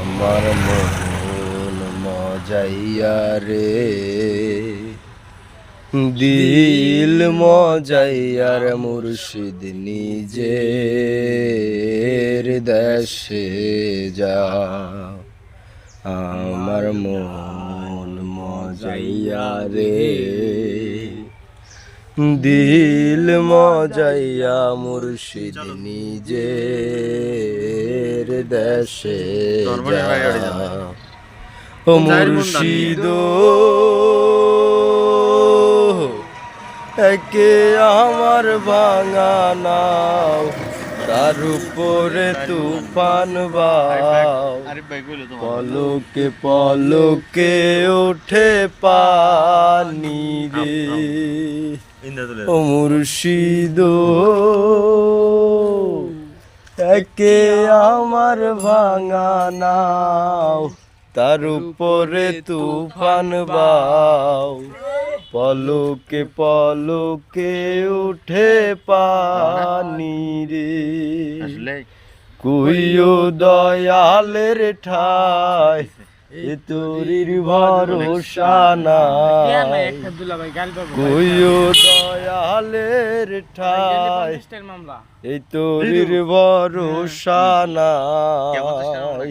আমার মন মজাইয়া রে, দিল মজাইয়ার মুর্শিদ নিজের দেশে যা। আমার মন মজাইয়া রে, দিল মজাইয়া মুর্শিদ নিজের দেশে যা। ও মুর্শিদ একে আমার ভাঙা নাও, তার উপরে তুফান বাও, পলকে পলকে ওঠে পানি রে। ও মুর্শিদ একে আমার ভাঙা নাও, তার উপরে তুফান বাও, পলকে পলকে উঠে পানি রে। কইও দয়ালের ঠাই এ তোরির ভরসা নাই, কইও দয়ালের ঠাই এই তোরির ভরসা নাই।